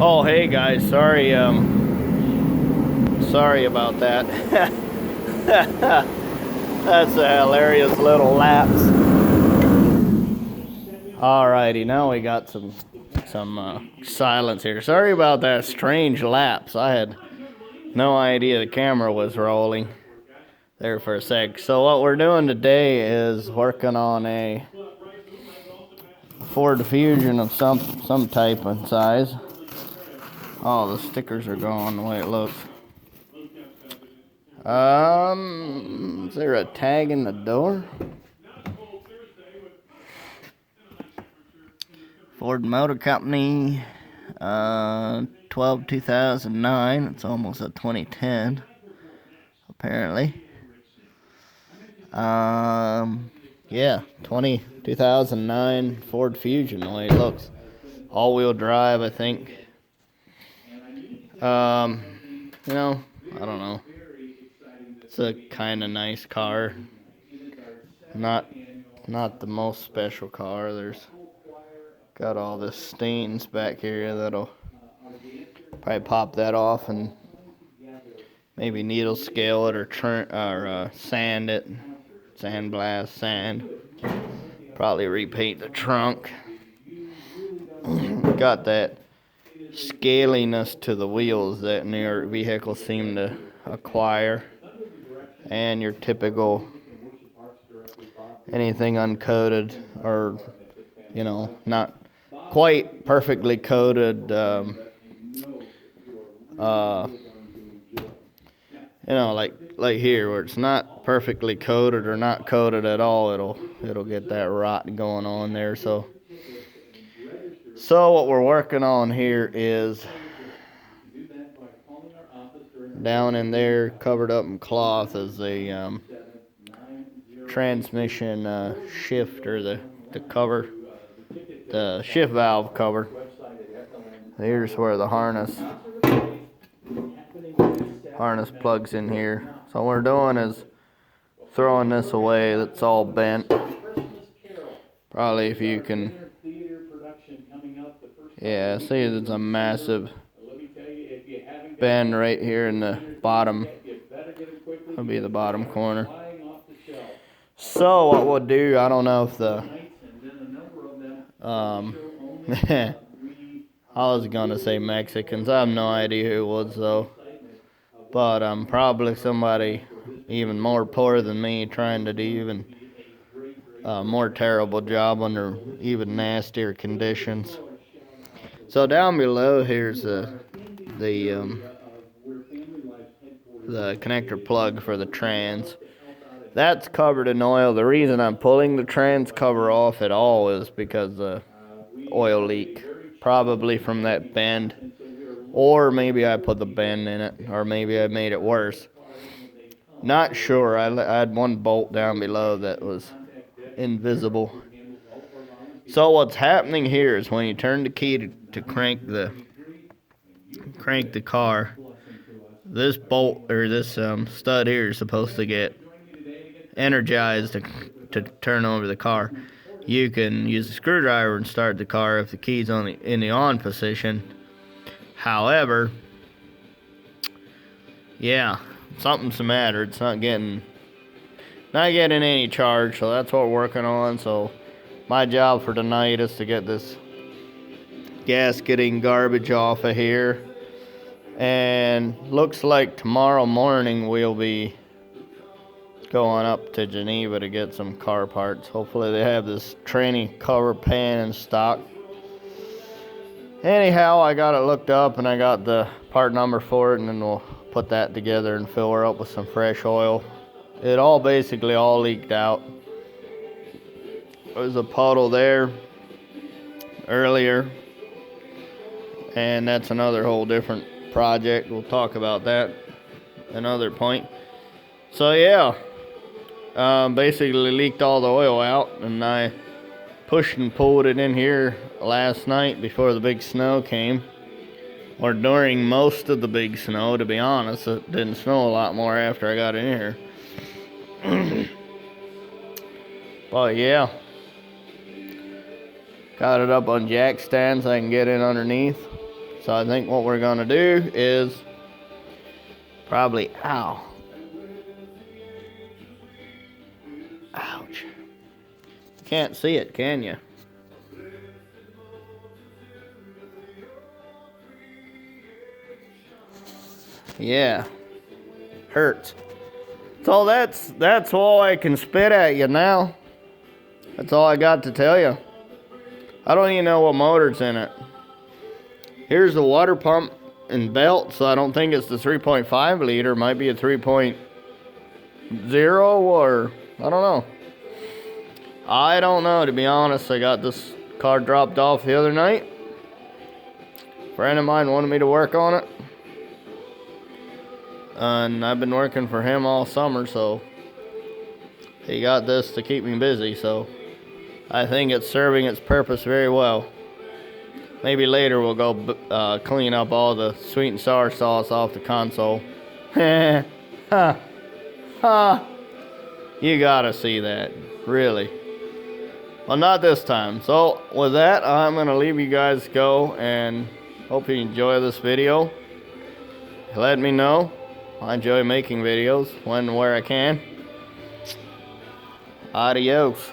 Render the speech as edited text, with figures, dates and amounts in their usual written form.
Oh, hey guys, sorry about that. That's a hilarious little lapse. Alrighty, now we got some silence here. Sorry about that strange lapse. I had no idea the camera was rolling there for a sec. So what we're doing today is working on a Ford Fusion of some type and size. Oh, the stickers are gone the way it looks. Is there a tag in the door? Ford Motor Company, 2009. It's almost a 2010, apparently. Yeah, 2009 Ford Fusion, the way it looks. All-wheel drive, I think. I don't know. It's a kind of nice car. Not the most special car. There's got all the stains back here that'll probably pop that off and maybe needle scale it or sand it, sand. Probably repaint the trunk. Got that scaliness to the wheels that newer vehicles seem to acquire, and your typical anything uncoated or not quite perfectly coated. Like here where it's not perfectly coated or not coated at all, it'll get that rot going on there. So what we're working on here is down in there, covered up in cloth, is a transmission shift, or the cover, the shift valve cover. Here's where the harness plugs in here. So what we're doing is throwing this away. That's all bent. Probably if you can, yeah, see there's a massive bend right here in the bottom. That'll be the bottom corner. So what we'll do, I don't know if I was gonna say Mexicans. I have no idea who it was though. But probably somebody even more poor than me trying to do even more terrible job under even nastier conditions. So down below here's the connector plug for the trans. That's covered in oil. The reason I'm pulling the trans cover off at all is because the oil leak, probably from that bend, or maybe I put the bend in it, or maybe I made it worse. Not sure. I had one bolt down below that was invisible. So what's happening here is when you turn the key to crank the car, this bolt or this stud here is supposed to get energized to turn over the car. You can use a screwdriver and start the car if the key's in the on position. However, yeah, something's the matter. It's not getting any charge, so that's what we're working on. So my job for tonight is to get this gasketing garbage off of here, and looks like tomorrow morning we'll be going up to Geneva to get some car parts. Hopefully they have this tranny cover pan in stock. Anyhow, I got it looked up and I got the part number for it, and then we'll put that together and fill her up with some fresh oil. It basically all leaked out. There's a puddle there earlier, and that's another whole different project. We'll talk about that another point. So yeah, basically leaked all the oil out, and I pushed and pulled it in here last night before the big snow came, or during most of the big snow, to be honest. It didn't snow a lot more after I got in here. But yeah, got it up on jack stands so I can get in underneath. So I think what we're gonna do is probably, ouch. Can't see it, can you? Yeah, hurts. So that's all I can spit at you now. That's all I got to tell you. I don't even know what motor's in it. Here's the water pump and belt, so I don't think it's the 3.5 liter. It might be a 3.0 or I don't know. I don't know, to be honest. I got this car dropped off the other night. A friend of mine wanted me to work on it. And I've been working for him all summer, so he got this to keep me busy, so I think it's serving its purpose very well. Maybe later we'll go clean up all the sweet and sour sauce off the console. Ha. Ha. You gotta see that, really. Well, not this time. So with that, I'm gonna leave you guys go, and hope you enjoy this video. Let me know. I enjoy making videos when and where I can. Adios.